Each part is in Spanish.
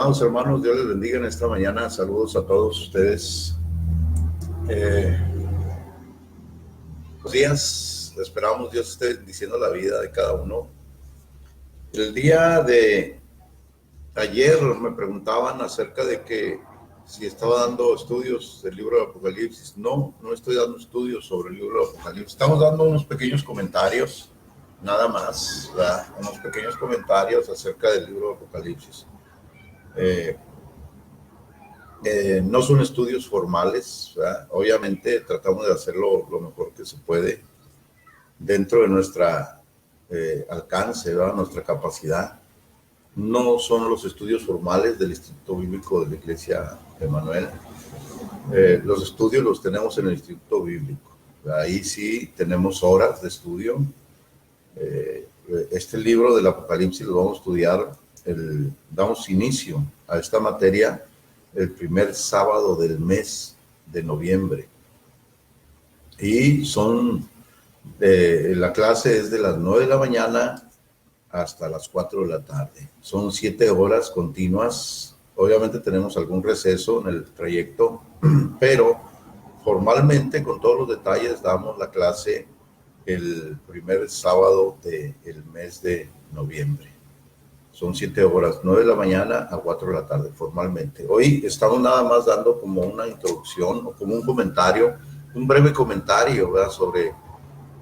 Amados hermanos, Dios les bendiga en esta mañana. Saludos a todos ustedes. Buenos días. Esperamos Dios esté bendiciendo la vida de cada uno. El día de ayer me preguntaban acerca de que si estaba dando estudios del libro de Apocalipsis. No estoy dando estudios sobre el libro de Apocalipsis. Estamos dando unos pequeños comentarios, nada más, ¿verdad? Unos pequeños comentarios acerca del libro de Apocalipsis. No son estudios formales, ¿verdad? Obviamente tratamos de hacerlo lo mejor que se puede dentro de nuestra alcance, ¿verdad? Nuestra capacidad. No son los estudios formales del Instituto Bíblico de la Iglesia Emanuel. Los estudios los tenemos en el Instituto Bíblico. Ahí sí tenemos horas de estudio. Este libro del Apocalipsis lo vamos a estudiar, damos inicio a esta materia el primer sábado del mes de noviembre. Y la clase es de las 9 de la mañana hasta las 4 de la tarde. Son 7 horas continuas. Obviamente tenemos algún receso en el trayecto, pero formalmente, con todos los detalles, damos la clase el primer sábado del mes de noviembre. Son 7 horas, 9 de la mañana a 4 de la tarde, formalmente. Hoy estamos nada más dando como una introducción o como un comentario, un breve comentario, ¿verdad?, sobre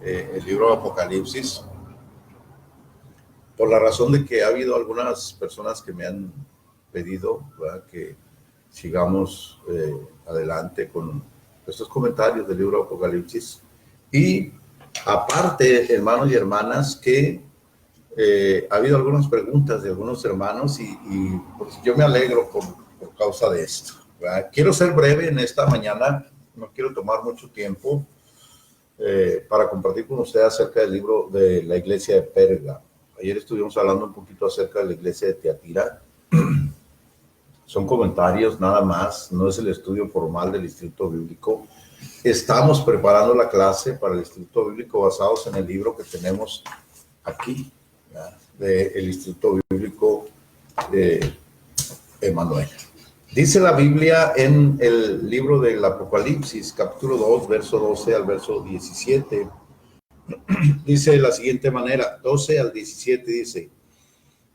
el libro de Apocalipsis, por la razón de que ha habido algunas personas que me han pedido, ¿verdad?, que sigamos adelante con estos comentarios del libro de Apocalipsis. Y aparte, hermanos y hermanas, que ha habido algunas preguntas de algunos hermanos y pues yo me alegro por causa de esto, ¿verdad? Quiero ser breve en esta mañana, no quiero tomar mucho tiempo para compartir con ustedes acerca del libro de la iglesia de Pérgamo. Ayer estuvimos hablando un poquito acerca de la iglesia de Tiatira. Son comentarios nada más, no es el estudio formal del Instituto Bíblico. Estamos preparando la clase para el Instituto Bíblico basados en el libro que tenemos aquí, del Instituto Bíblico de Emanuel. Dice la Biblia en el libro del Apocalipsis, capítulo 2, verso 12 al verso 17. Dice de la siguiente manera, 12 al 17 dice: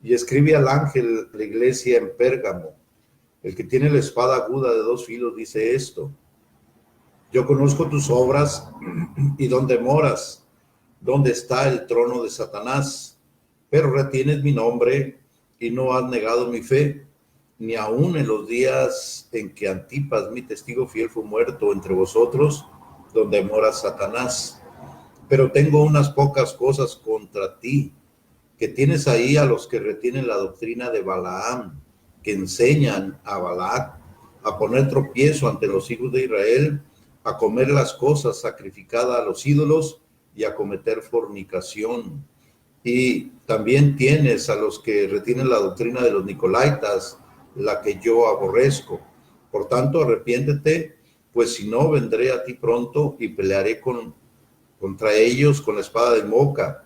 y escribe al ángel de la iglesia en Pérgamo, el que tiene la espada aguda de 2 filos, dice esto: yo conozco tus obras y dónde moras, dónde está el trono de Satanás, pero retienes mi nombre y no has negado mi fe, ni aun en los días en que Antipas, mi testigo fiel, fue muerto entre vosotros, donde mora Satanás. Pero tengo unas pocas cosas contra ti, que tienes ahí a los que retienen la doctrina de Balaam, que enseñan a Balac a poner tropiezo ante los hijos de Israel, a comer las cosas sacrificadas a los ídolos y a cometer fornicación. Y también tienes a los que retienen la doctrina de los Nicolaitas, la que yo aborrezco. Por tanto, arrepiéntete, pues si no, vendré a ti pronto y pelearé contra ellos con la espada de Moca.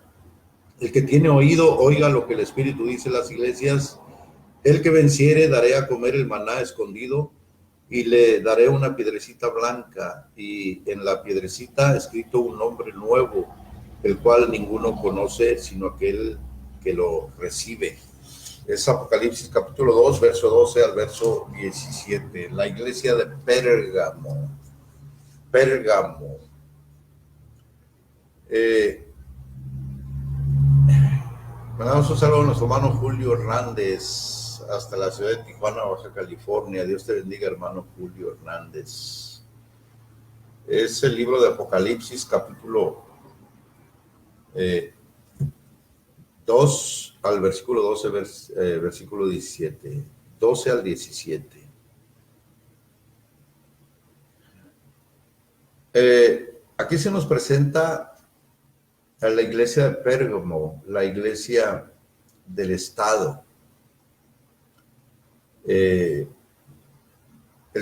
El que tiene oído, oiga lo que el Espíritu dice a las iglesias. El que venciere, daré a comer el maná escondido, y le daré una piedrecita blanca, y en la piedrecita escrito un nombre nuevo, el cual ninguno conoce sino aquel que lo recibe. Es Apocalipsis capítulo 2, verso 12 al verso 17. La iglesia de Pérgamo. Mandamos un saludo a nuestro hermano Julio Hernández hasta la ciudad de Tijuana, Baja California. Dios te bendiga, hermano Julio Hernández. Es el libro de Apocalipsis capítulo 2 al versículo 12, versículo 17, 12 al 17. Aquí se nos presenta a la iglesia de Pérgamo, la iglesia del Estado. El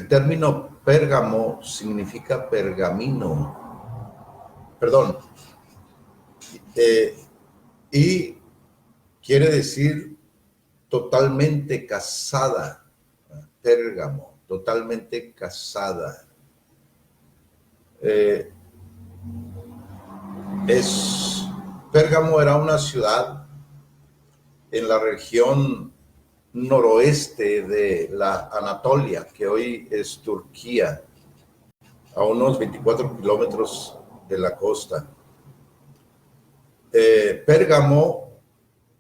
término Pérgamo significa pergamino, perdón, y quiere decir totalmente casada, Pérgamo, totalmente casada. Pérgamo era una ciudad en la región noroeste de la Anatolia, que hoy es Turquía, a unos 24 kilómetros de la costa. Pérgamo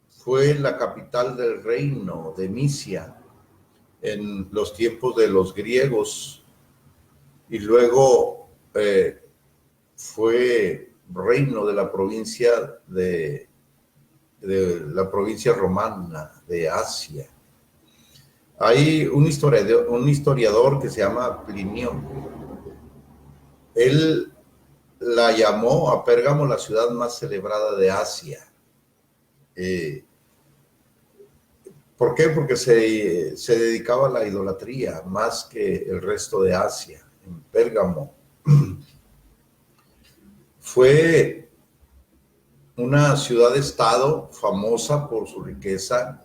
fue la capital del reino de Misia en los tiempos de los griegos, y luego fue reino de la provincia de la provincia romana de Asia. Hay un historiador que se llama Plinio. Él la llamó a Pérgamo la ciudad más celebrada de Asia. ¿Por qué? Porque se dedicaba a la idolatría más que el resto de Asia. En Pérgamo fue una ciudad-estado famosa por su riqueza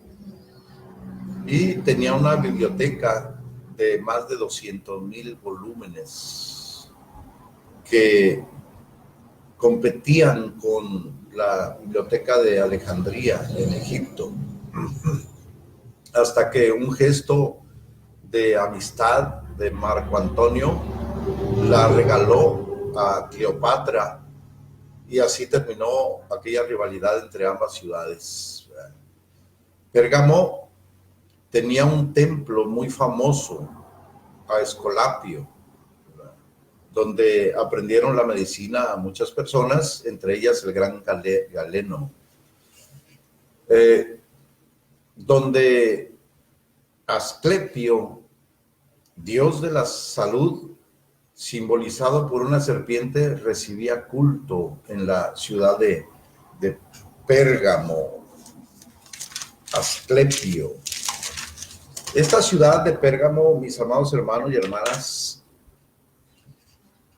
y tenía una biblioteca de más de 200,000 volúmenes que competían con la biblioteca de Alejandría en Egipto, hasta que un gesto de amistad de Marco Antonio la regaló a Cleopatra, y así terminó aquella rivalidad entre ambas ciudades. Pérgamo tenía un templo muy famoso, a Escolapio, donde aprendieron la medicina a muchas personas, entre ellas el gran Galeno, donde Asclepio, dios de la salud, simbolizado por una serpiente, recibía culto en la ciudad de Pérgamo. Asclepio. Esta ciudad de Pérgamo, mis amados hermanos y hermanas,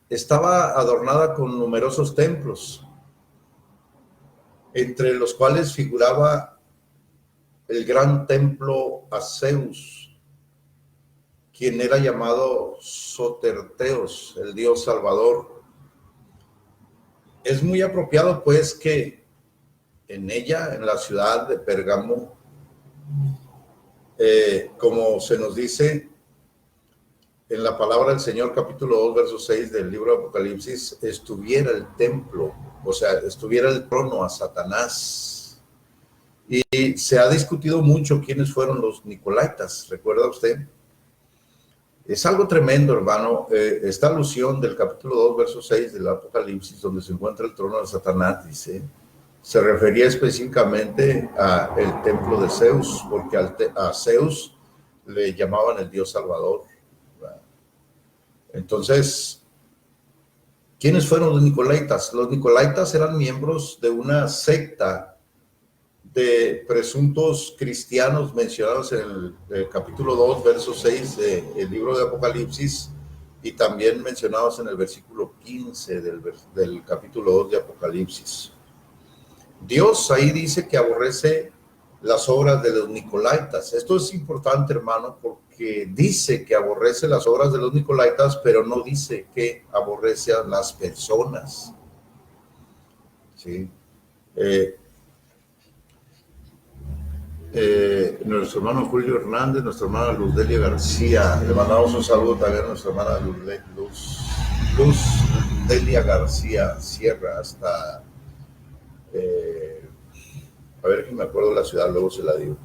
estaba adornada con numerosos templos, entre los cuales figuraba el gran templo a Zeus, quien era llamado Soterteos, el dios salvador. Es muy apropiado, pues, que en ella, en la ciudad de Pérgamo, como se nos dice en la palabra del Señor, capítulo 2, verso 6 del libro de Apocalipsis, estuviera el templo, o sea, estuviera el trono a Satanás. Y se ha discutido mucho quiénes fueron los Nicolaitas, ¿recuerda usted? Es algo tremendo, hermano. Esta alusión del capítulo 2, verso 6 del Apocalipsis, donde se encuentra el trono de Satanás, dice, se refería específicamente al templo de Zeus, porque a Zeus le llamaban el Dios Salvador. Entonces, ¿quiénes fueron los Nicolaitas? Los Nicolaitas eran miembros de una secta de presuntos cristianos mencionados en el capítulo 2, verso 6 del libro de Apocalipsis, y también mencionados en el versículo 15 del capítulo 2 de Apocalipsis. Dios ahí dice que aborrece las obras de los Nicolaitas. Esto es importante, hermano, porque dice que aborrece las obras de los Nicolaitas, pero no dice que aborrece a las personas. ¿Sí? Nuestro hermano Julio Hernández, nuestra hermana Luz Delia García, le mandamos un saludo también a nuestra hermana Luz Delia García Sierra, hasta a ver que me acuerdo la ciudad, luego se la digo,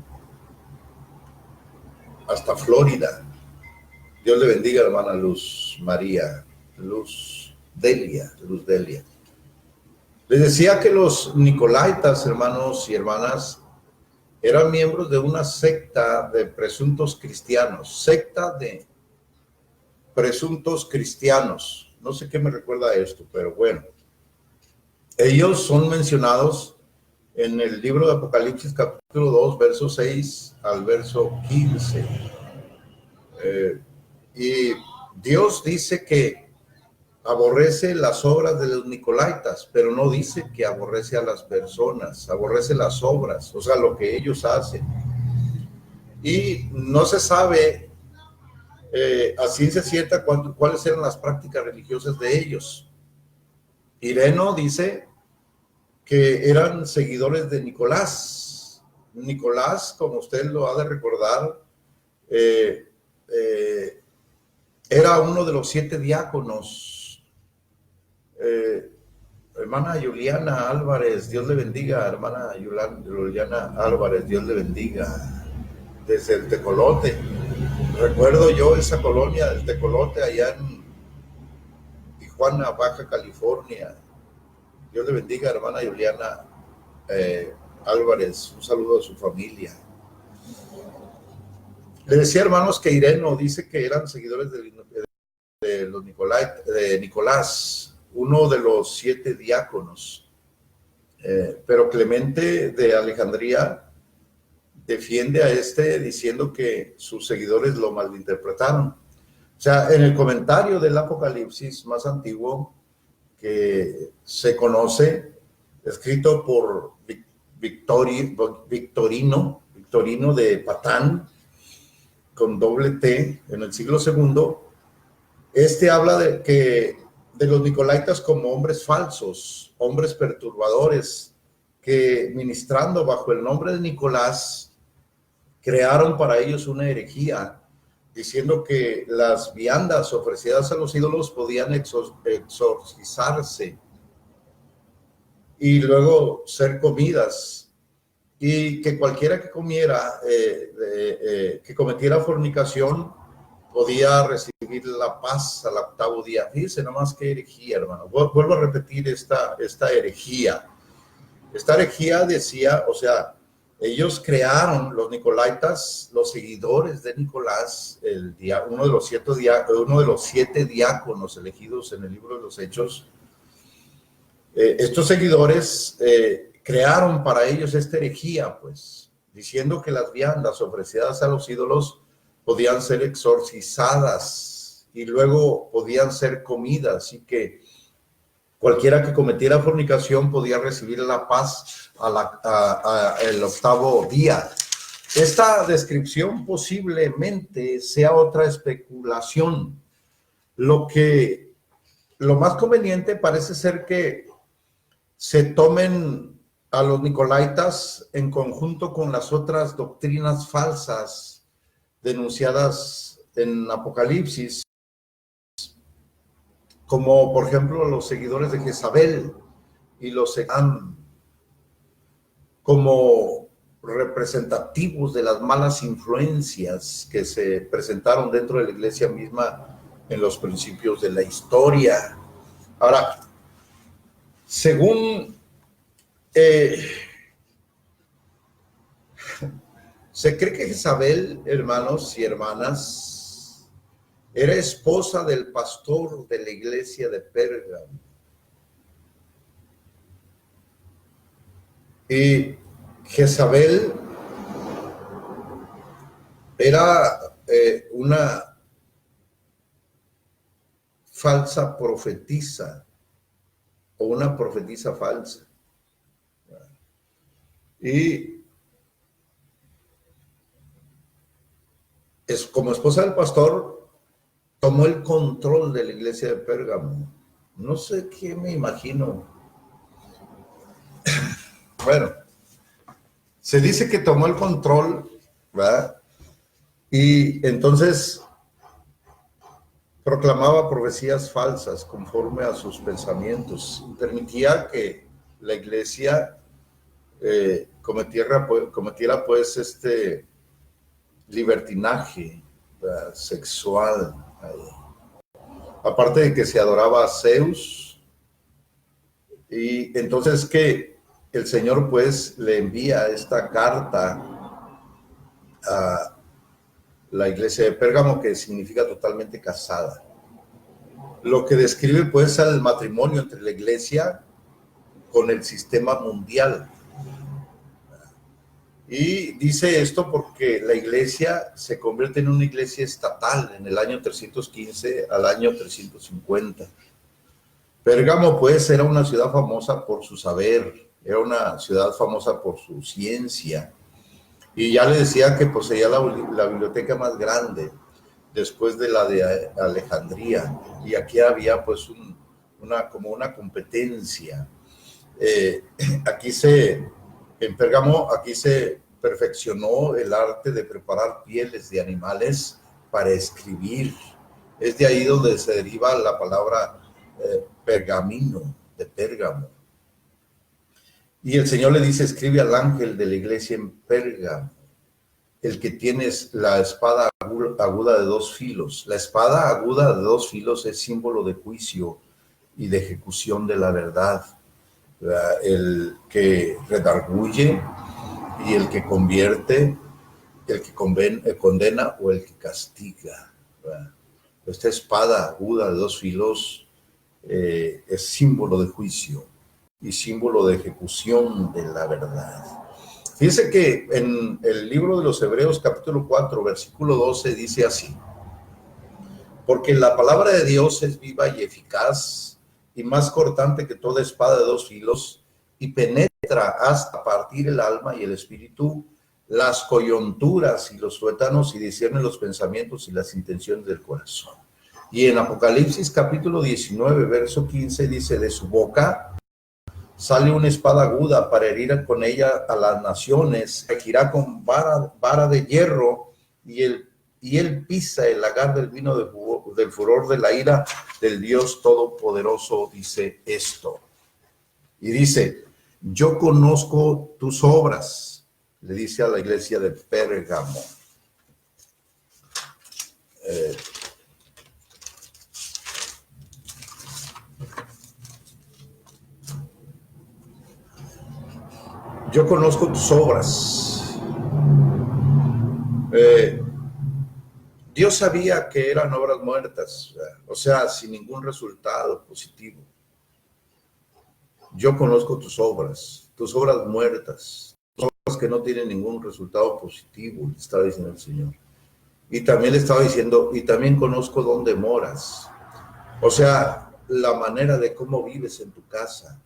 hasta Florida. Dios le bendiga, hermana Luz María, Luz Delia. Les decía que los Nicolaitas, hermanos y hermanas, eran miembros de una secta de presuntos cristianos, No sé qué me recuerda a esto, pero bueno. Ellos son mencionados en el libro de Apocalipsis, capítulo 2, verso 6 al verso 15. Y Dios dice que aborrece las obras de los Nicolaitas, pero no dice que aborrece a las personas, aborrece las obras, o sea, lo que ellos hacen. Y no se sabe a ciencia cierta cuáles eran las prácticas religiosas de ellos. Ireno dice que eran seguidores de Nicolás. Nicolás, como usted lo ha de recordar, era uno de los 7 diáconos. Hermana Juliana Álvarez, Dios le bendiga. Hermana Juliana Álvarez, Dios le bendiga. Desde el Tecolote. Recuerdo yo esa colonia del Tecolote allá en Tijuana, Baja California. Dios le bendiga, hermana Juliana Álvarez. Un saludo a su familia. Le decía, hermanos, que Ireno dice que eran seguidores de Nicolás, uno de los 7 diáconos. Pero Clemente de Alejandría defiende a diciendo que sus seguidores lo malinterpretaron. O sea, en el comentario del Apocalipsis más antiguo que se conoce, escrito por Victorino de Patán, con doble T, en el siglo II, habla de los nicolaitas como hombres falsos, hombres perturbadores, que ministrando bajo el nombre de Nicolás, crearon para ellos una herejía, diciendo que las viandas ofrecidas a los ídolos podían exorcizarse y luego ser comidas, y que cualquiera que comiera, que cometiera fornicación, podía recibir la paz al 8º día. Fíjense nomás qué herejía, hermano. Vuelvo a repetir esta herejía. Esta herejía decía, o sea, ellos crearon, los nicolaitas, los seguidores de Nicolás, uno de los 7 diáconos elegidos en el libro de los Hechos. Estos seguidores crearon para ellos esta herejía, pues, diciendo que las viandas ofrecidas a los ídolos podían ser exorcizadas y luego podían ser comidas, y que cualquiera que cometiera fornicación podía recibir la paz el 8º día. Esta descripción posiblemente sea otra especulación. Lo más conveniente parece ser que se tomen a los nicolaitas en conjunto con las otras doctrinas falsas denunciadas en Apocalipsis, como por ejemplo los seguidores de Jezabel y los Secán, como representativos de las malas influencias que se presentaron dentro de la iglesia misma en los principios de la historia. Ahora, según se cree que Jezabel, hermanos y hermanas, era esposa del pastor de la iglesia de Pérgamo. Y Jezabel era una falsa profetisa, o una profetisa falsa. Y como esposa del pastor, tomó el control de la iglesia de Pérgamo. No sé qué me imagino. Bueno, se dice que tomó el control, ¿verdad? Y entonces proclamaba profecías falsas conforme a sus pensamientos. Permitía que la iglesia cometiera pues libertinaje, ¿verdad?, sexual. Aparte de que se adoraba a Zeus. Y entonces que el Señor pues le envía esta carta a la iglesia de Pérgamo, que significa totalmente casada, lo que describe pues al matrimonio entre la iglesia con el sistema mundial. Y dice esto porque la iglesia se convierte en una iglesia estatal en el año 315 al año 350. Pérgamo pues era una ciudad famosa por su saber, era una ciudad famosa por su ciencia, y ya le decía que poseía la biblioteca más grande. después de la de Alejandría, y aquí había pues como una competencia. Eh, aquí en Pérgamo, aquí se perfeccionó el arte de preparar pieles de animales para escribir. Es de ahí donde se deriva la palabra pergamino, de Pérgamo. Y el Señor le dice, escribe al ángel de la iglesia en Pérgamo, el que tienes la espada aguda de dos filos. La espada aguda de dos filos es símbolo de juicio y de ejecución de la verdad. El que redarguye y el que convierte, el que condena o el que castiga. Esta espada aguda de dos filos es símbolo de juicio y símbolo de ejecución de la verdad. Fíjense que en el libro de los Hebreos, capítulo 4, versículo 12, dice así: porque la palabra de Dios es viva y eficaz y más cortante que toda espada de dos filos, y penetra hasta partir el alma y el espíritu, las coyunturas y los tuétanos, y discierne los pensamientos y las intenciones del corazón. Y en Apocalipsis capítulo 19, verso 15, dice, de su boca sale una espada aguda para herir con ella a las naciones, regirá con vara de hierro, y él pisa el lagar del vino del furor de la ira del Dios Todopoderoso, dice esto. Y dice, yo conozco tus obras, le dice a la iglesia de Pérgamo. Yo conozco tus obras. Dios sabía que eran obras muertas, o sea, sin ningún resultado positivo. Yo conozco tus obras muertas, tus obras que no tienen ningún resultado positivo, le estaba diciendo el Señor. Y también le estaba diciendo, y también conozco dónde moras. O sea, la manera de cómo vives en tu casa.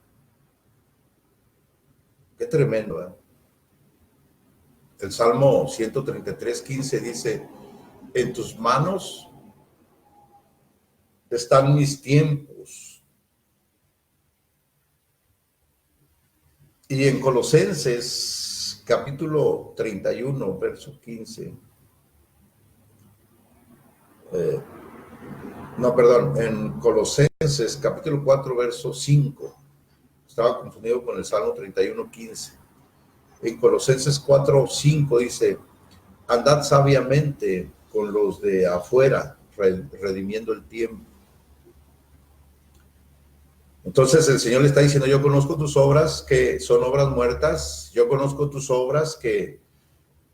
Qué tremendo, ¿eh? El Salmo 133:15 dice, en tus manos están mis tiempos. Y en Colosenses capítulo 31, verso 15. En Colosenses capítulo 4, verso 5. Estaba confundido con el Salmo 31:15. En Colosenses 4:5 dice, andad sabiamente con los de afuera, redimiendo el tiempo. Entonces el Señor le está diciendo, yo conozco tus obras que son obras muertas, yo conozco tus obras que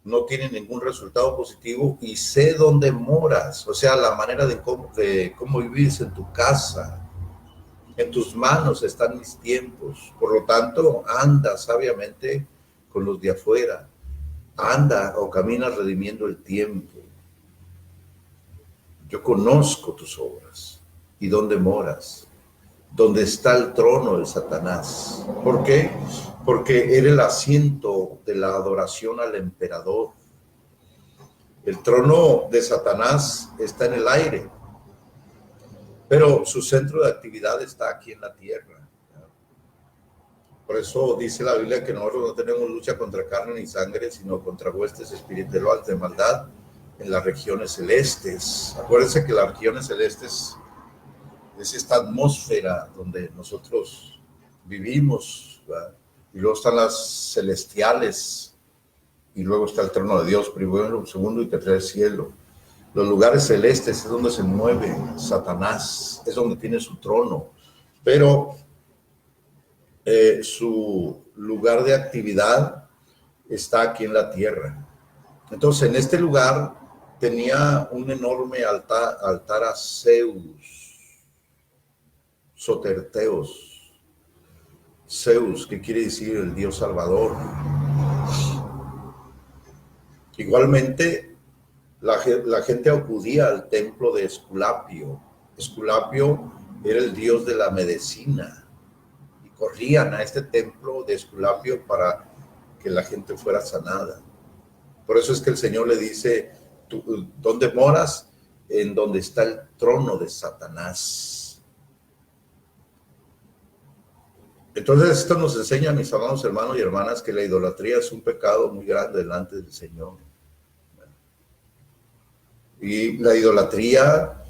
no tienen ningún resultado positivo y sé dónde moras, o sea, la manera de cómo vivís en tu casa. En tus manos están mis tiempos, por lo tanto, anda sabiamente con los de afuera, anda o camina redimiendo el tiempo. Yo conozco tus obras y dónde moras, donde está el trono de Satanás. ¿Por qué? Porque era el asiento de la adoración al emperador. El trono de Satanás está en el aire, pero su centro de actividad está aquí en la tierra. Por eso dice la Biblia que nosotros no tenemos lucha contra carne ni sangre, sino contra huestes espirituales de maldad en las regiones celestes. Acuérdense que las regiones celestes es esta atmósfera donde nosotros vivimos, ¿verdad? Y luego están las celestiales, y luego está el trono de Dios, primero, segundo y tercer cielo. Los lugares celestes es donde se mueve Satanás, es donde tiene su trono, pero su lugar de actividad está aquí en la tierra. Entonces, en este lugar tenía un enorme altar a Zeus, Soterteos. Zeus, que quiere decir el Dios Salvador. Igualmente, la gente acudía al templo de Esculapio. Esculapio era el dios de la medicina. Y corrían a este templo de Esculapio para que la gente fuera sanada. Por eso es que el Señor le dice, ¿dónde moras? en donde está el trono de Satanás. Entonces esto nos enseña, mis amados hermanos y hermanas, que la idolatría es un pecado muy grande delante del Señor. Y la idolatría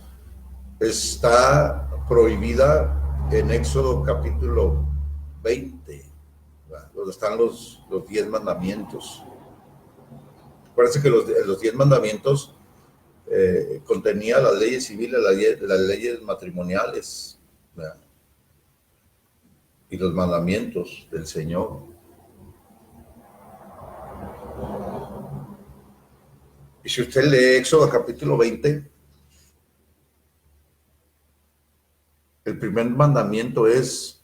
está prohibida en Éxodo capítulo 20, ¿verdad? Donde están los 10 mandamientos. Parece que los 10 mandamientos contenía las leyes civiles, las leyes matrimoniales, ¿verdad? Y los mandamientos del Señor. Y si usted lee Éxodo capítulo 20, el primer mandamiento es: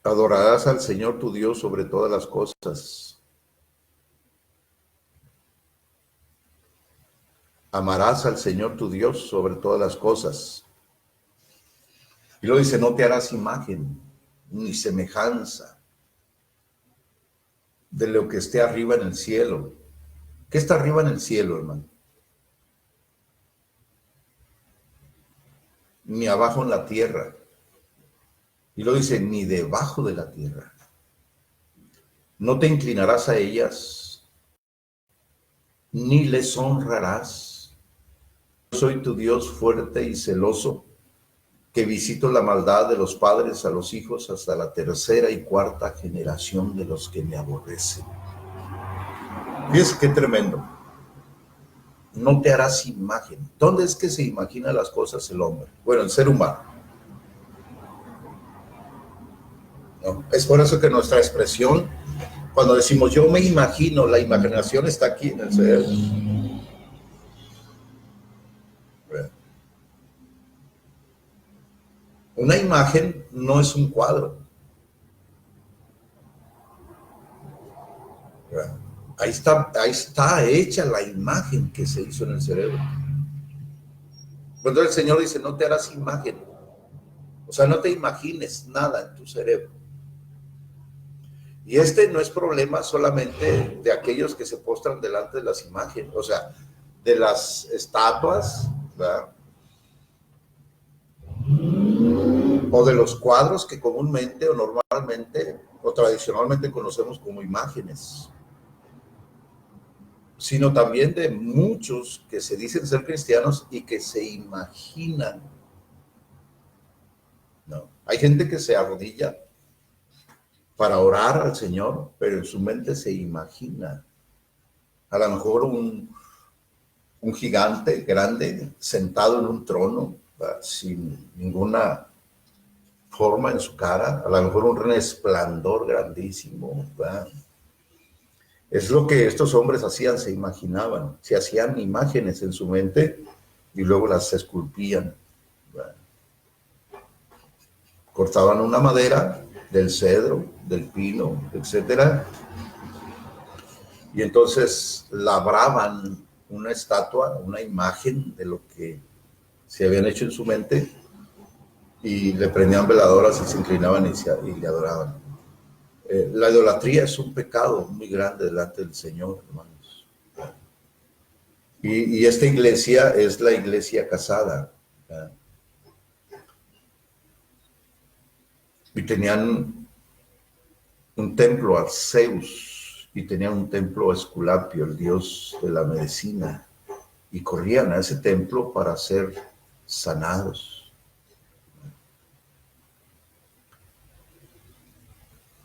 adorarás al Señor tu Dios sobre todas las cosas. Amarás al Señor tu Dios sobre todas las cosas. Y luego dice: no te harás imagen ni semejanza de lo que esté arriba en el cielo. ¿Qué está arriba en el cielo, hermano? Ni abajo en la tierra. Y luego dice: ni debajo de la tierra. No te inclinarás a ellas, ni les honrarás. Yo soy tu Dios fuerte y celoso, que visito la maldad de los padres a los hijos hasta la tercera y cuarta generación de los que me aborrecen. Fíjese qué tremendo. No te harás imagen. ¿Dónde es que se imagina las cosas el hombre? Bueno, el ser humano. ¿No? Es por eso que nuestra expresión, cuando decimos yo me imagino, la imaginación está aquí en el cerebro. Una imagen no es un cuadro. Ahí está hecha la imagen que se hizo en el cerebro. Cuando el Señor dice: no te harás imagen, o sea, no te imagines nada en tu cerebro. Y este no es problema solamente de aquellos que se postran delante de las imágenes, o sea, de las estatuas, ¿verdad? O de los cuadros que comúnmente o normalmente o tradicionalmente conocemos como imágenes, sino también de muchos que se dicen ser cristianos y que se imaginan. No, hay gente que se arrodilla para orar al Señor, pero en su mente se imagina a lo mejor un gigante grande sentado en un trono, ¿verdad? Sin ninguna forma en su cara, a lo mejor un resplandor grandísimo, ¿verdad? Es lo que estos hombres hacían, se imaginaban, se hacían imágenes en su mente y luego las esculpían, ¿verdad? Cortaban una madera del cedro, del pino, etcétera, y entonces labraban una estatua, una imagen de lo que se habían hecho en su mente, y le prendían veladoras y se inclinaban y le adoraban. La idolatría es un pecado muy grande delante del Señor, hermanos. Y esta iglesia es la iglesia casada, ¿verdad? Y tenían un templo a Zeus y tenían un templo a Esculapio, el dios de la medicina, y corrían a ese templo para ser sanados.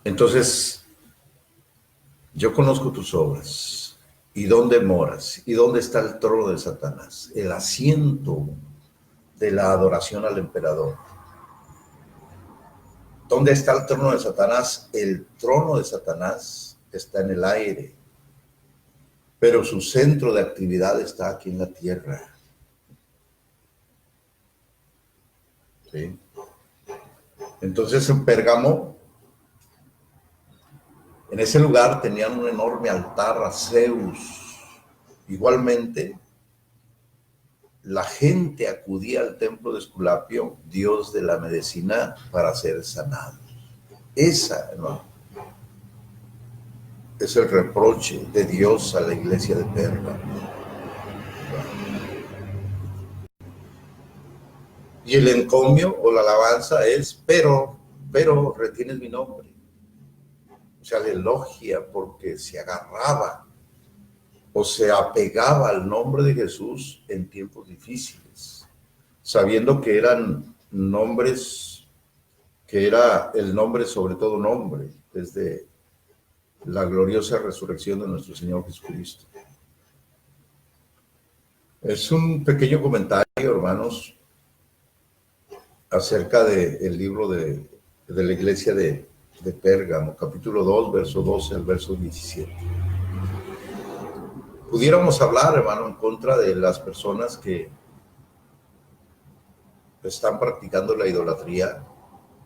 Entonces, yo conozco tus obras y dónde moras y dónde está el trono de Satanás, el asiento de la adoración al emperador. ¿Dónde está el trono de Satanás? El trono de Satanás está en el aire, pero su centro de actividad está aquí en la tierra. ¿Sí? Entonces en Pérgamo, en ese lugar tenían un enorme altar a Zeus. Igualmente, la gente acudía al templo de Esculapio, dios de la medicina, para ser sanado. Esa, hermano, es el reproche de Dios a la iglesia de Pérgamo. Y el encomio o la alabanza es, pero retienes mi nombre. O sea, le elogia porque se agarraba o se apegaba al nombre de Jesús en tiempos difíciles, sabiendo que eran nombres, que era el nombre sobre todo nombre, desde la gloriosa resurrección de nuestro Señor Jesucristo. Es un pequeño comentario, hermanos, acerca del libro de la iglesia de Pérgamo, capítulo 2, verso 12 al verso 17. Pudiéramos hablar, hermano, en contra de las personas que están practicando la idolatría,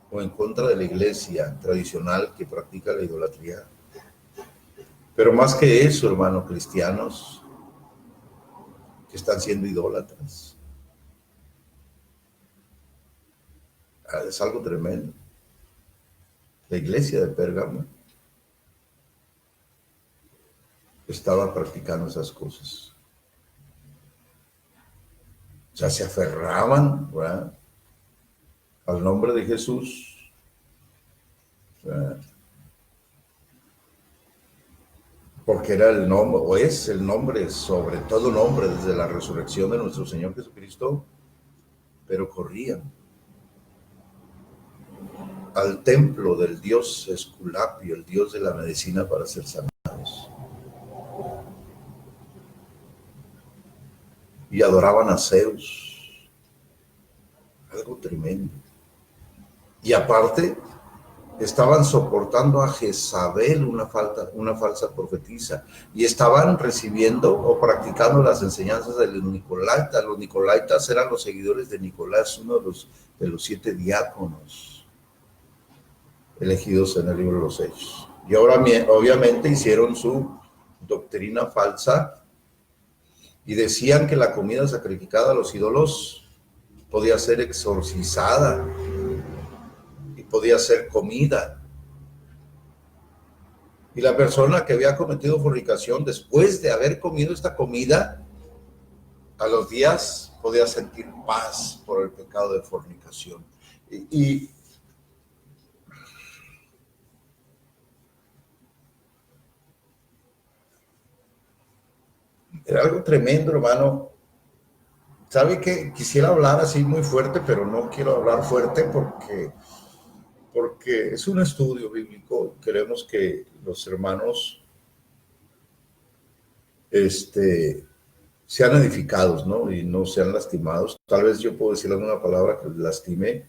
o en contra de la iglesia tradicional que practica la idolatría. Pero más que eso, hermano, cristianos que están siendo idólatras. Es algo tremendo. La iglesia de Pérgamo estaba practicando esas cosas. O sea, se aferraban, ¿verdad?, al nombre de Jesús. Porque era el nombre, o es el nombre, sobre todo nombre, desde la resurrección de nuestro Señor Jesucristo, pero corrían al templo del dios Esculapio, el dios de la medicina, para ser sanados. Y adoraban a Zeus. Algo tremendo. Y aparte, estaban soportando a Jezabel, una falsa profetisa, y estaban recibiendo o practicando las enseñanzas de los Nicolaitas. Los Nicolaitas eran los seguidores de Nicolás, uno de los 7 diáconos elegidos en el libro de los Hechos. Y ahora obviamente hicieron su doctrina falsa y decían que la comida sacrificada a los ídolos podía ser exorcizada y podía ser comida. Y la persona que había cometido fornicación, después de haber comido esta comida, a los días podía sentir paz por el pecado de fornicación. Y era algo tremendo, hermano. ¿Sabe qué? Quisiera hablar así muy fuerte, pero no quiero hablar fuerte porque es un estudio bíblico. Queremos que los hermanos sean edificados, ¿no? Y no sean lastimados. Tal vez yo puedo decir alguna palabra que les lastime,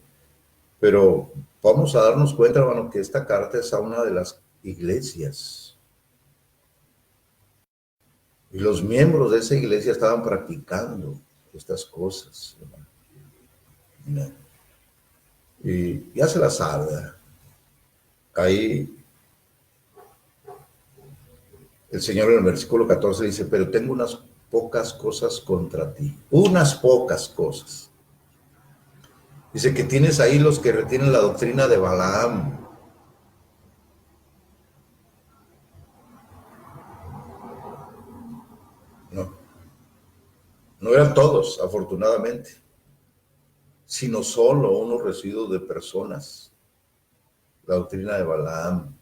pero vamos a darnos cuenta, hermano, que esta carta es a una de las iglesias. Y los miembros de esa iglesia estaban practicando estas cosas, hermano. Y ya se la sabe. Ahí el Señor en el versículo 14 dice, pero tengo unas pocas cosas contra ti. Unas pocas cosas. Dice que tienes ahí los que retienen la doctrina de Balaam. No eran todos, afortunadamente, sino solo unos residuos de personas. La doctrina de Balaam,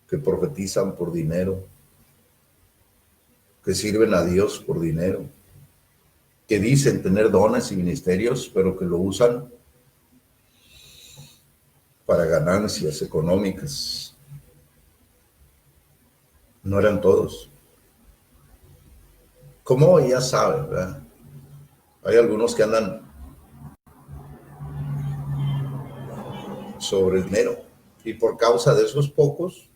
que profetizan por dinero, que sirven a Dios por dinero, que dicen tener dones y ministerios, pero que lo usan para ganancias económicas. No eran todos. Como ya saben, ¿verdad? Hay algunos que andan sobre el dinero, y por causa de esos pocos,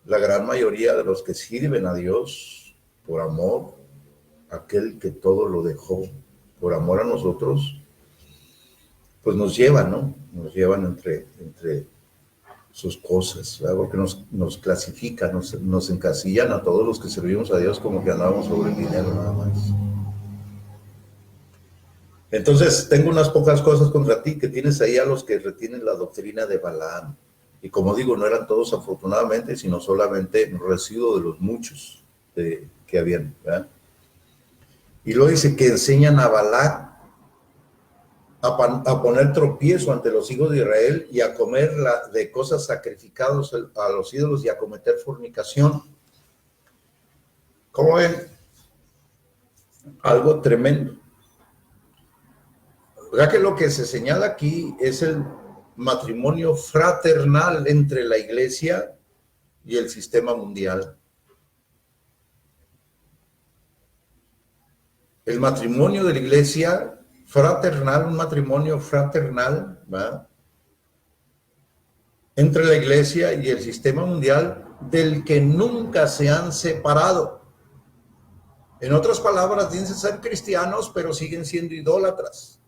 la gran mayoría de los que sirven a Dios por amor, aquel que todo lo dejó por amor a nosotros, pues nos llevan, ¿no? Nos llevan entre sus cosas, ¿verdad? Porque nos clasifican, nos encasillan a todos los que servimos a Dios como que andamos sobre el dinero nada más. Entonces, tengo unas pocas cosas contra ti, que tienes ahí a los que retienen la doctrina de Balaam. Y como digo, no eran todos afortunadamente, sino solamente un residuo de los muchos que habían, ¿verdad? Y luego dice que enseñan a Balac, a poner tropiezo ante los hijos de Israel y a comer de cosas sacrificadas a los ídolos y a cometer fornicación. ¿Cómo ven? Algo tremendo. ¿Verdad que lo que se señala aquí es el matrimonio fraternal entre la iglesia y el sistema mundial? El matrimonio de la iglesia fraternal, un matrimonio fraternal, ¿verdad?, entre la iglesia y el sistema mundial, del que nunca se han separado. En otras palabras, dicen ser cristianos, pero siguen siendo idólatras.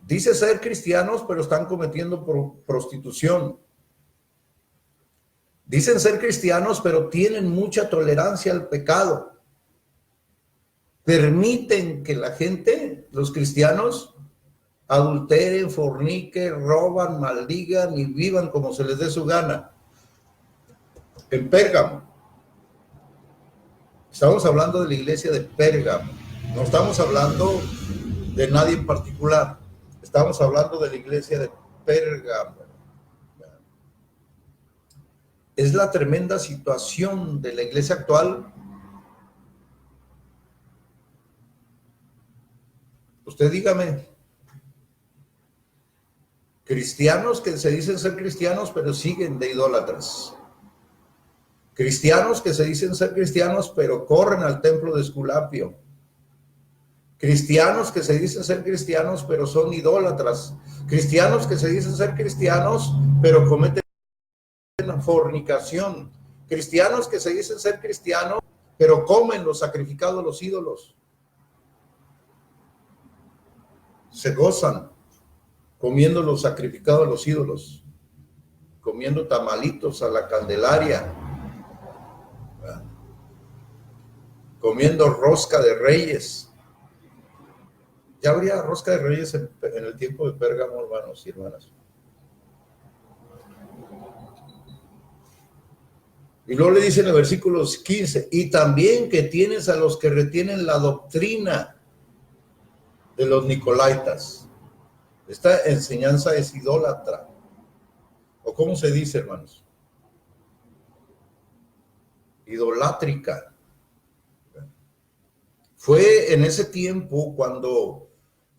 Dice ser cristianos, pero están cometiendo prostitución. Dicen ser cristianos, pero tienen mucha tolerancia al pecado. Permiten que la gente, los cristianos, adulteren, forniquen, roban, maldigan y vivan como se les dé su gana. En Pérgamo. Estamos hablando de la iglesia de Pérgamo. No estamos hablando de nadie en particular. Estamos hablando de la iglesia de Pérgamo. Es la tremenda situación de la iglesia actual. Usted dígame, cristianos que se dicen ser cristianos, pero siguen de idólatras. Cristianos que se dicen ser cristianos, pero corren al templo de Esculapio. Cristianos que se dicen ser cristianos, pero son idólatras. Cristianos que se dicen ser cristianos, pero cometen fornicación. Cristianos que se dicen ser cristianos, pero comen lo sacrificado a los ídolos. Se gozan comiendo lo sacrificado a los ídolos, comiendo tamalitos a la Candelaria, comiendo rosca de reyes. Ya habría rosca de reyes en el tiempo de Pérgamo, hermanos y hermanas. Y luego le dice en el versículo 15, y también que tienes a los que retienen la doctrina de los nicolaitas. Esta enseñanza es idólatra. ¿O cómo se dice, hermanos? Idolátrica. Fue en ese tiempo cuando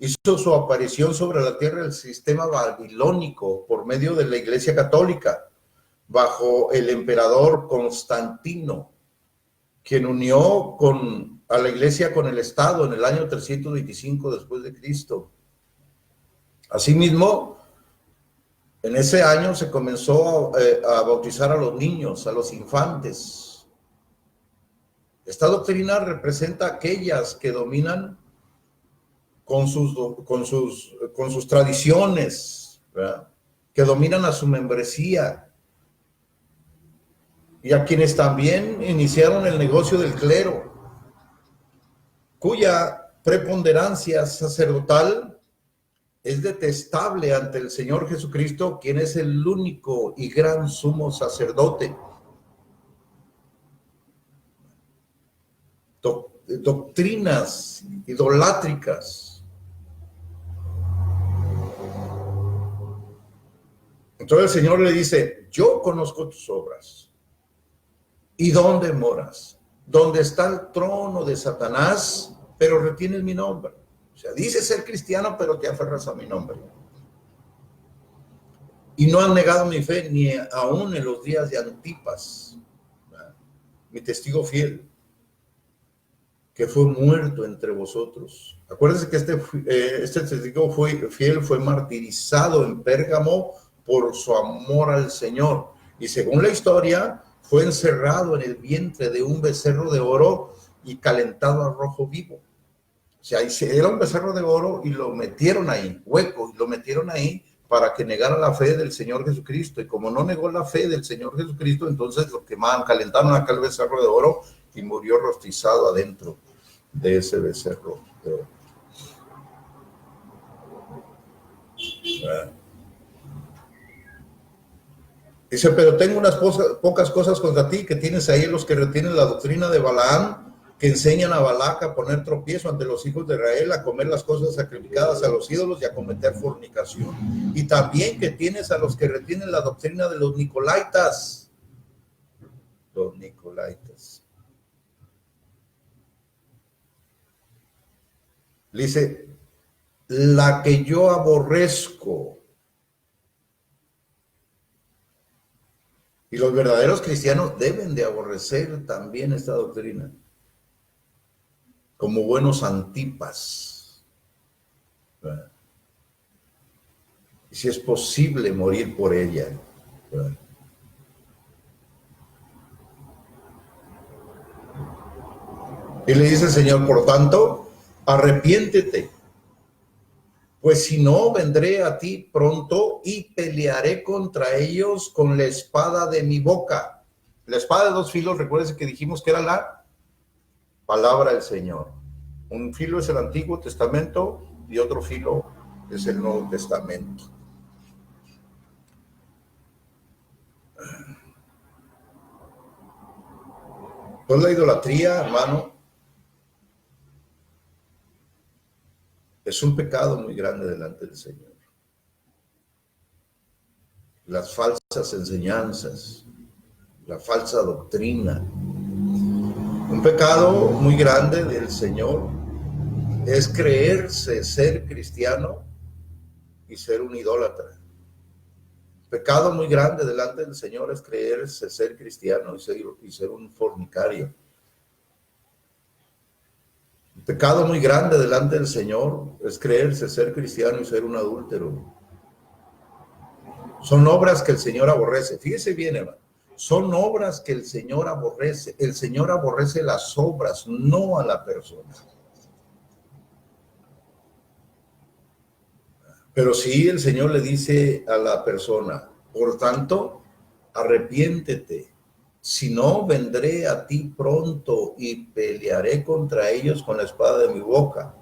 hizo su aparición sobre la tierra el sistema babilónico por medio de la Iglesia Católica, bajo el emperador Constantino, quien unió a la Iglesia con el Estado en el año 325 después de Cristo. Asimismo, en ese año se comenzó a bautizar a los niños, a los infantes. Esta doctrina representa a aquellas que dominan con sus tradiciones, ¿verdad?, que dominan a su membresía, y a quienes también iniciaron el negocio del clero, cuya preponderancia sacerdotal es detestable ante el Señor Jesucristo, quien es el único y gran sumo sacerdote. Doctrinas idolátricas. Entonces el Señor le dice, yo conozco tus obras. ¿Y dónde moras? Donde está el trono de Satanás, pero retienes mi nombre. O sea, dices ser cristiano, pero te aferras a mi nombre. Y no han negado mi fe, ni aún en los días de Antipas, mi testigo fiel, que fue muerto entre vosotros. Acuérdense que este testigo fiel fue martirizado en Pérgamo por su amor al Señor. Y según la historia, fue encerrado en el vientre de un becerro de oro y calentado a rojo vivo. O sea, era un becerro de oro y lo metieron ahí, hueco, y lo metieron ahí para que negara la fe del Señor Jesucristo. Y como no negó la fe del Señor Jesucristo, entonces lo quemaron, calentaron acá el becerro de oro y murió rostizado adentro de ese becerro de oro. Dice, pero tengo unas pocas cosas contra ti, que tienes ahí los que retienen la doctrina de Balaam, que enseñan a Balac a poner tropiezo ante los hijos de Israel, a comer las cosas sacrificadas a los ídolos y a cometer fornicación. Y también que tienes a los que retienen la doctrina de los Nicolaitas. Los Nicolaitas. Dice, la que yo aborrezco. Y los verdaderos cristianos deben de aborrecer también esta doctrina, como buenos antipas. Y si es posible morir por ella. Y le dice el Señor, por tanto, arrepiéntete, pues si no, vendré a ti pronto y pelearé contra ellos con la espada de mi boca. La espada de dos filos, recuérdense que dijimos que era la palabra del Señor. Un filo es el Antiguo Testamento y otro filo es el Nuevo Testamento. Pues la idolatría, hermano, es un pecado muy grande delante del Señor. Las falsas enseñanzas, la falsa doctrina. Un pecado muy grande del Señor es creerse ser cristiano y ser un idólatra. Pecado muy grande delante del Señor es creerse ser cristiano y ser un fornicario. Pecado muy grande delante del Señor es creerse ser cristiano y ser un adúltero. Son obras que el Señor aborrece. Fíjese bien, hermano. Son obras que el Señor aborrece. El Señor aborrece las obras, no a la persona. Pero sí, el Señor le dice a la persona, por tanto, arrepiéntete. Si no, vendré a ti pronto y pelearé contra ellos con la espada de mi boca.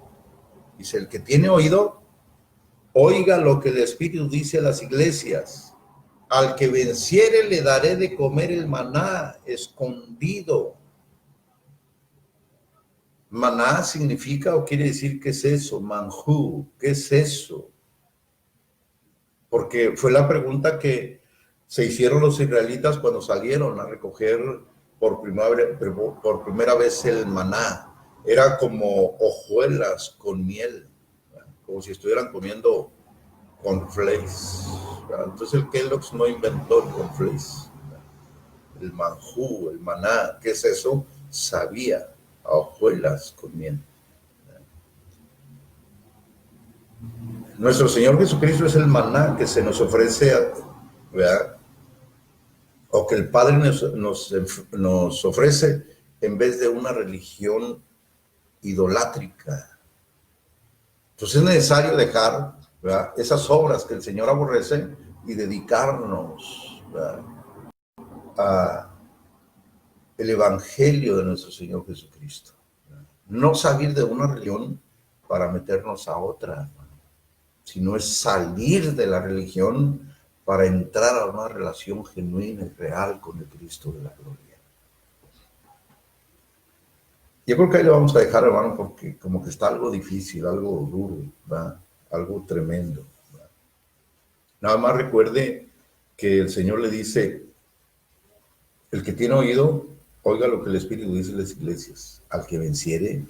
Dice, el que tiene oído, oiga lo que el Espíritu dice a las iglesias. Al que venciere le daré de comer el maná escondido. Maná significa o quiere decir, ¿qué es eso? Manjú, ¿qué es eso? Porque fue la pregunta que se hicieron los israelitas cuando salieron a recoger por primera vez el maná. Era como hojuelas con miel, como si estuvieran comiendo cornflakes. Entonces el Kellogg's no inventó el cornflakes. El manjú, el maná, ¿qué es eso? Sabía a hojuelas con miel. Nuestro Señor Jesucristo es el maná que se nos ofrece, ¿verdad? O que el Padre nos ofrece en vez de una religión idolátrica. Entonces es necesario dejar, ¿verdad?, esas obras que el Señor aborrece y dedicarnos, ¿verdad?, a el Evangelio de nuestro Señor Jesucristo. ¿Verdad? No salir de una religión para meternos a otra, sino es salir de la religión para entrar a una relación genuina y real con el Cristo de la gloria. Yo creo que ahí lo vamos a dejar, hermano, porque como que está algo difícil, algo duro, ¿verdad?, algo tremendo, ¿verdad? Nada más recuerde que el Señor le dice, el que tiene oído, oiga lo que el Espíritu dice en las iglesias. Al que venciere,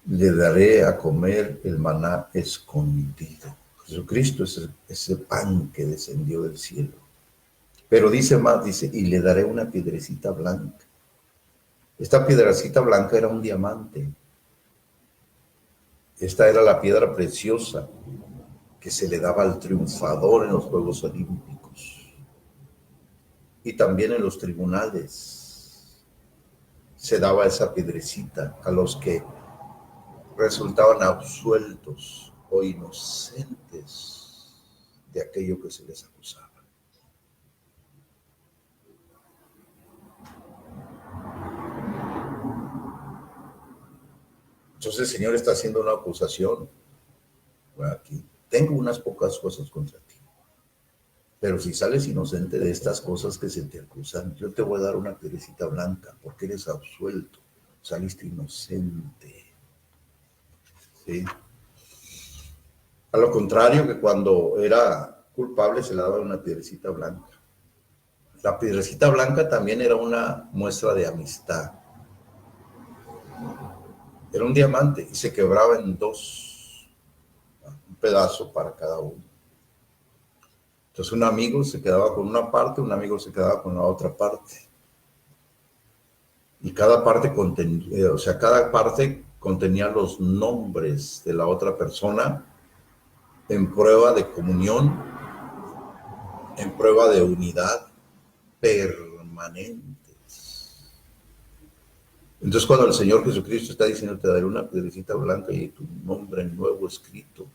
le daré a comer el maná escondido. Jesucristo es ese pan que descendió del cielo. Pero dice más, dice, y le daré una piedrecita blanca. Esta piedrecita blanca era un diamante. Esta era la piedra preciosa que se le daba al triunfador en los Juegos Olímpicos. Y también en los tribunales se daba esa piedrecita a los que resultaban absueltos o inocentes de aquello que se les acusaba. Entonces el Señor está haciendo una acusación. Bueno, aquí tengo unas pocas cosas contra ti, pero si sales inocente de estas cosas que se te acusan, yo te voy a dar una piedrecita blanca porque eres absuelto. saliste inocente. ¿Sí? A lo contrario que cuando era culpable se le daba una piedrecita blanca. La piedrecita blanca también era una muestra de amistad. Era un diamante y se quebraba en dos, un pedazo para cada uno. Entonces un amigo se quedaba con una parte, un amigo se quedaba con la otra parte. Y cada parte contenía los nombres de la otra persona en prueba de comunión, en prueba de unidad permanentes. Entonces cuando el Señor Jesucristo está diciendo te daré una piedrecita blanca y tu nombre nuevo escrito,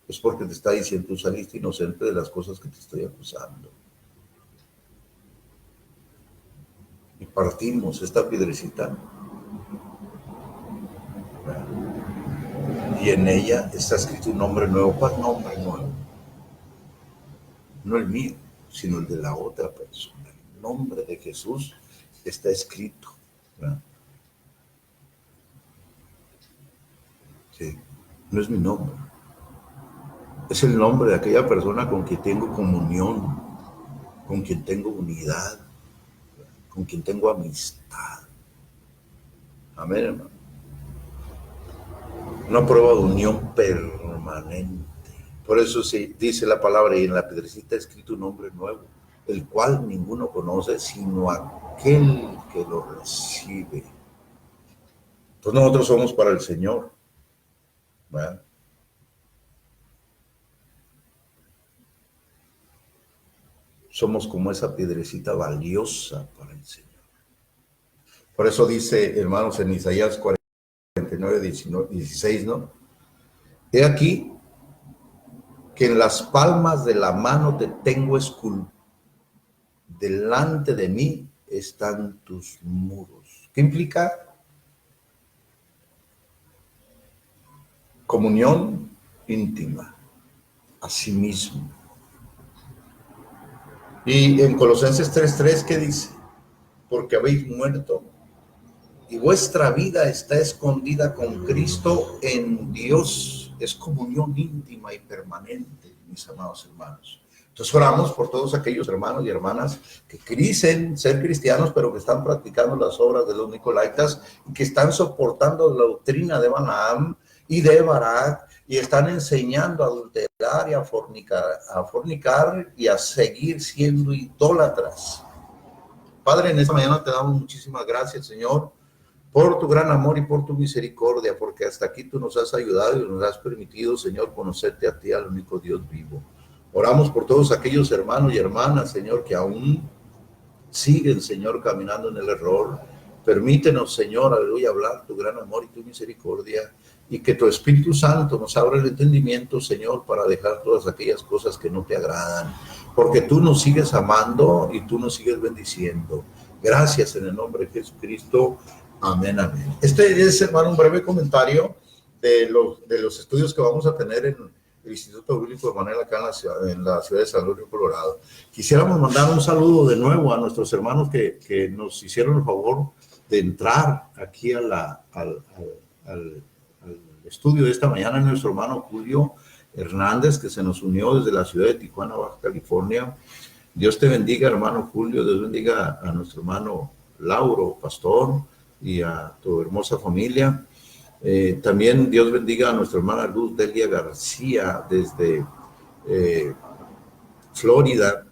es porque te está diciendo tú saliste inocente de las cosas que te estoy acusando. Y partimos esta piedrecita y en ella está escrito un nombre nuevo. ¿Cuál nombre nuevo? No el mío, sino el de la otra persona. El nombre de Jesús está escrito, ¿verdad? Sí, no es mi nombre. Es el nombre de aquella persona con quien tengo comunión, con quien tengo unidad, con quien tengo amistad. Amén, hermano. Una prueba de unión permanente. Por eso se dice la palabra y en la piedrecita ha escrito un nombre nuevo, el cual ninguno conoce sino aquel que lo recibe. Entonces nosotros somos para el Señor, ¿verdad? Somos como esa piedrecita valiosa para el Señor. Por eso dice, hermanos, en Isaías 49, 16, ¿no? He aquí que en las palmas de la mano te tengo esculpido. Delante de mí están tus muros. ¿Qué implica? Comunión íntima, a sí mismo. Y en Colosenses 3:3, ¿qué dice? Porque habéis muerto y vuestra vida está escondida con Cristo en Dios. Es comunión íntima y permanente, mis amados hermanos. Entonces oramos por todos aquellos hermanos y hermanas que dicen ser cristianos, pero que están practicando las obras de los nicolaitas y que están soportando la doctrina de Balaam y de Barak y están enseñando a adulterar y a fornicar y a seguir siendo idólatras. Padre, en esta mañana te damos muchísimas gracias, Señor, por tu gran amor y por tu misericordia, porque hasta aquí tú nos has ayudado y nos has permitido, Señor, conocerte a ti, al único Dios vivo. Oramos por todos aquellos hermanos y hermanas, Señor, que aún siguen, Señor, caminando en el error. Permítenos, Señor, aleluya, hablar tu gran amor y tu misericordia, y que tu Espíritu Santo nos abra el entendimiento, Señor, para dejar todas aquellas cosas que no te agradan, porque tú nos sigues amando y tú nos sigues bendiciendo. Gracias en el nombre de Jesucristo. Amén, amén. Este es, hermano, un breve comentario de los estudios que vamos a tener en el Instituto Bíblico Emanuel acá en la ciudad de San Luis, Colorado. Quisiéramos mandar un saludo de nuevo a nuestros hermanos que nos hicieron el favor de entrar aquí al estudio de esta mañana. Nuestro hermano Julio Hernández, que se nos unió desde la ciudad de Tijuana, Baja California. Dios te bendiga, hermano Julio. Dios bendiga a nuestro hermano Lauro, pastor, y a tu hermosa familia. También Dios bendiga a nuestra hermana Luz Delia García desde Florida.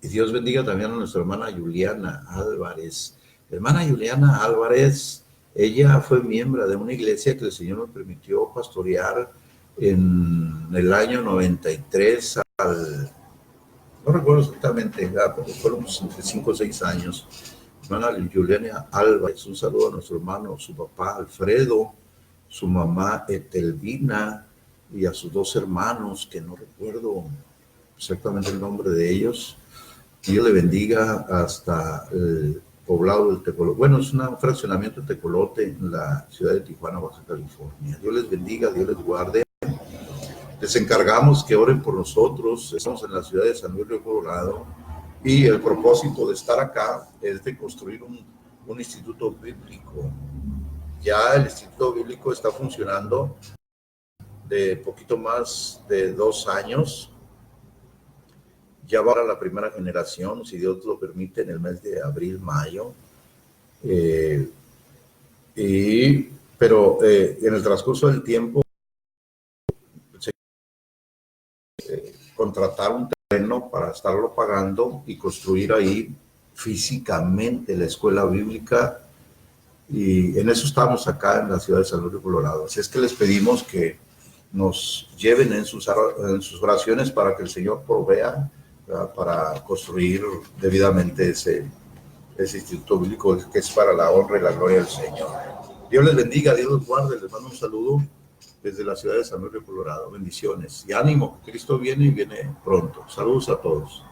Y Dios bendiga también a nuestra hermana Juliana Álvarez. Hermana Juliana Álvarez, ella fue miembro de una iglesia que el Señor nos permitió pastorear en el año 93 no recuerdo exactamente, pero fueron entre 5 o 6 años. Hermana Juliana Álvarez, un saludo a nuestro hermano, su papá Alfredo, su mamá Etelvina y a sus 2 hermanos, que no recuerdo exactamente el nombre de ellos. Dios le bendiga hasta el poblado del Tecolote. Bueno, es un fraccionamiento de Tecolote en la ciudad de Tijuana, Baja California. Dios les bendiga, Dios les guarde. Les encargamos que oren por nosotros. Estamos en la ciudad de San Luis, Colorado, y el propósito de estar acá es de construir un instituto bíblico. Ya el instituto bíblico está funcionando de poquito más de 2 años. Ya va a la primera generación, si Dios lo permite, en el mes de abril, mayo. Pero en el transcurso del tiempo, contratar un terreno para estarlo pagando y construir ahí físicamente la escuela bíblica. Y en eso estamos acá en la ciudad de San Luis, Colorado. Así es que les pedimos que nos lleven en sus oraciones para que el Señor provea, ¿verdad?, para construir debidamente ese instituto bíblico que es para la honra y la gloria del Señor. Dios les bendiga, Dios los guarde. Les mando un saludo desde la ciudad de San Luis, Colorado. Bendiciones y ánimo, que Cristo viene y viene pronto. Saludos a todos.